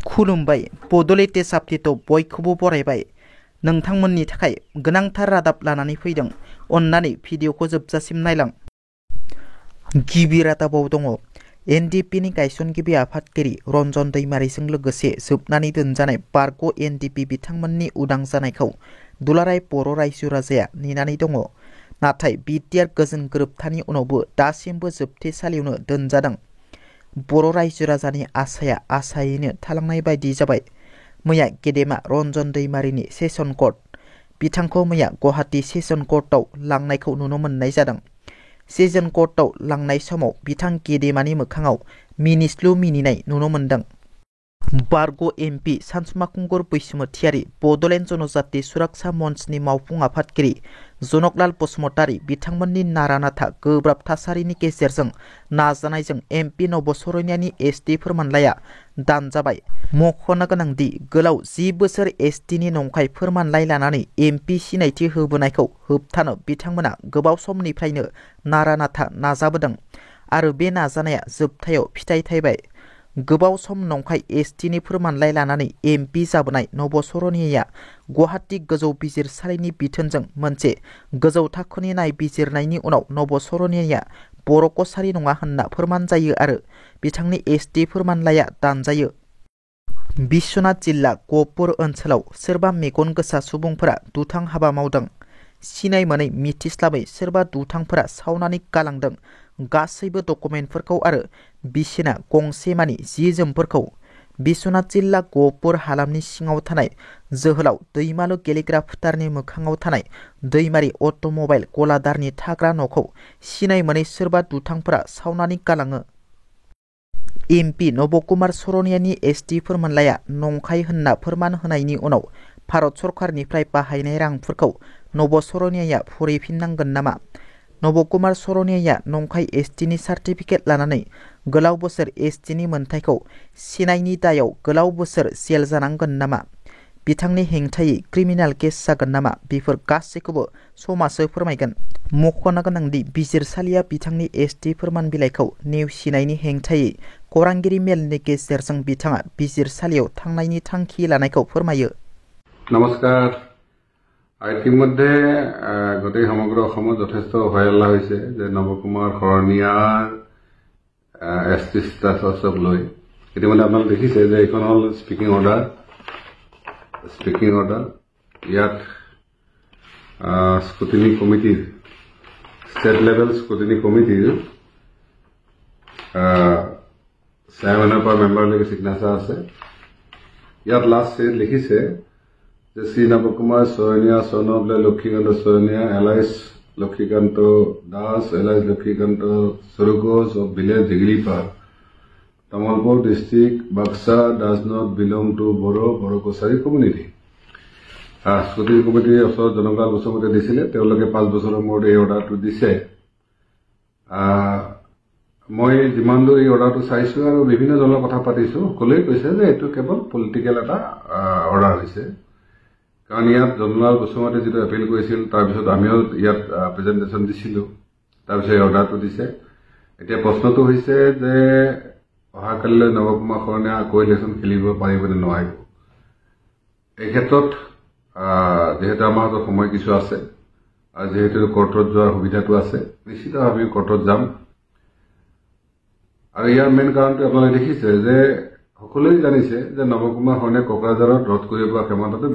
खुलुमबाय बड'लेण्ड टेस्ट आपडेटआव बयखौबो बरायबाय। नोंथांमोननि थाखाय गोनांथार रादाब लानानै फैदों। अन्नानै भिडिअखौ जोबजासिम नायलां। गिबि रादाबाव दङ एनडिपिनि गायसनगिरि आफादगिरि रन्जन दैमारिजों लोगोसे जोबनानै दोनजानाय बारग' एनडिपि बिथांमोननि उदां जानायखौ दुलाराय बर' रायजो राजाया नेनानै दङ। नाथाय बिटिआर गोजोन गोरोबथानि उनावबो दासिमबो जोबथेसालियावनो दोनजादों। बर' रायजो राजानि आसाया आसायैनो थालांनाय बायदि जाबाय। मैया गेदेमा रन्जन दैमारिनि सेसन कर्ट बिथांखौ मैया गुवाहाटी सेसन कर्टआव लांनायखौ नुनो मोननाय जादों। सेसन कर्टआव लांनाय समाव बिथां गेदेमानि मोखाङाव मिनिस्लु मिनिनाय नुनो मोनदों। बारग' एमपि सानसुमा खुंगुर बैसोमुथियारि, बड'लेण्ड जनजाति सुरक्षा मन्चनि मावफुं आफादगिरि जनकलाल बसुमतारी बिथांमोननि नारा नाथा गोब्राब थासारिनि गेजेरजों नाजानायजों एमपि नबसरनियानि एसटि फोरमानलाइया दानजाबाय। मख'नो गोनांदि गोलाव 10 बोसोर एसटिनि नंखाय फोरमानलाइ लानानै एमपि सिनायथि होबोनायखौ होबथानो बिथांमोना गोबाव समनिफ्रायनो नारा नाथा नाजाबोदों आरो बे नाजानाया जोबथायाव फिथाइ थायबाय। गोबाव सम नंखाय एसटिनि फोरमानलाइ लानानै एमपि जाबोनाय नबसरनियाया गुवाहाटी गोजौ बिजिरसालिनि बिथोनजों मोनसे गोजौ थाखोनि नायबिजिरनायनि उनाव नबसरनियाया बर' कसारी नङा होनना फोरमान जायो आरो बिथांनि एसटि फोरमानलाइया दानजायो। बिश्वनाथ जिल्ला गहपुर ओनसोलाव सोरबा मेगन गोसा सुबुंफोरा दुथां हाबा मावदों। सिनाय मोनै मिथिस्लाबै सोरबा दुथांफोरा सावनानै गालांदों गासैबो डकुमेन्टफोरखौ आरो बिसिना गंसेमानि जि जोमफोरखौ। बिश्वनाथ जिल्ला गहपुर हालामनि सिङाव थानाय जोहोलाव दैमालु गेलेग्रा फोथारनि मोखाङाव थानाय दैमारि अट'मबाइल गलादारनि थाग्रा न'खौ सिनाय मोनै सोरबा दुथांफोरा सावनानै गालाङो। एमपि नबकुमार सरनियानि एसटि फोरमानलाइया नंखाय होनना फोरमान होनायनि उनाव भारत सरकारनिफ्राय बाहायनाय रांफोरखौ नबसरनियाया फुरैफिननांगोन नामा? नबकुमार सरनियाया नंखाय एसटिनि सार्टिफिकेट लानानै गोलाव बोसोर एसटिनि मोनथायखौ सिनायनि दायाव गोलाव बोसोर जेल जानांगोन नामा? बिथांनि हेंथायै क्रिमिनेल केस जागोन नामा? बेफोर गासैखौबो समाजो फोरमायगोन। मख'नो गोनांदि बिजिरसालिया बिथांनि एसटि फोरमान बिलाइखौ नेवसिनायनि हेंथायै खौरांगिरि मेलनि गेजेरजों बिथाङा बिजिरसालियाव थांनायनि थांखि लानायखौ फोरमायो। नमस्कार। ইতিমধ্যে গোটেই সমগ্ৰ অসমত যথেষ্ট হয়হল্লা হৈছে যে নৱকুমাৰ শৰণীয়াৰ এছটি ষ্টেটাছক লৈ। ইতিমধ্যে আপোনালোকে দেখিছে যে এইখন হ'ল স্পিকিং অৰ্ডাৰ। ইয়াত স্ক্ৰুটিনি কমিটিৰ ষ্টেট লেভেল স্ক্ৰুটিনি কমিটিৰ চেয়াৰমেনৰ পৰা মেম্বাৰলৈকে চিগনেচাৰ আছে। ইয়াত লাষ্ট লিখিছে যে শ্ৰী নৱকুমাৰ শৰণীয়া সনবলে লক্ষীকান্ত শৰণীয়া এলাইজ লক্ষীকান্ত দাস এলাইজ লক্ষীকান্ত সৰুগোজ of village Digilipar Tamulpur district Baksa does not belong to Bodo Kachari community. Scrutiny কমিটিৰ ওচৰত জনকলাল বসুমতাৰীয়ে দিছিলে। তেওঁলোকে 5 বছৰৰ মূৰত এই অৰ্ডাৰটো দিছে। মই যিমান দূৰ এই অৰ্ডাৰটো চাইছো আৰু বিভিন্ন জনৰ কথা পাতিছো, সকলোৱে কৈছে যে এইটো কেৱল পলিটিকেল এটা অৰ্ডাৰ হৈছে। কাৰণ ইয়াত জনকলাল বসুমতাৰীয়ে যিটো এপিল কৰিছিল তাৰপিছত আমিও ইয়াত প্ৰেজেণ্টেশ্যন দিছিলোঁ, তাৰপিছত এই অৰ্ডাৰটো দিছে। এতিয়া প্ৰশ্নটো হৈছে যে অহাকালিলৈ নৱকুমাৰ শৰণীয়া আকৌ ইলেকশ্যন খেলিব পাৰিব নে নোৱাৰিব। এই ক্ষেত্ৰত যিহেতু আমাৰ হাতত সময় কিছু আছে আৰু যিহেতু কোৰ্টত যোৱাৰ সুবিধাটো আছে, নিশ্চিতভাৱে আমি কোৰ্টত যাম। আৰু ইয়াৰ মেইন কাৰণটো আপোনালোকে দেখিছে যে সকলোৱে জানিছে যে নৱকুমাৰ শৰণীয়া কোকৰাঝাৰত ৰোধ কৰিব পৰা ক্ষমতাটো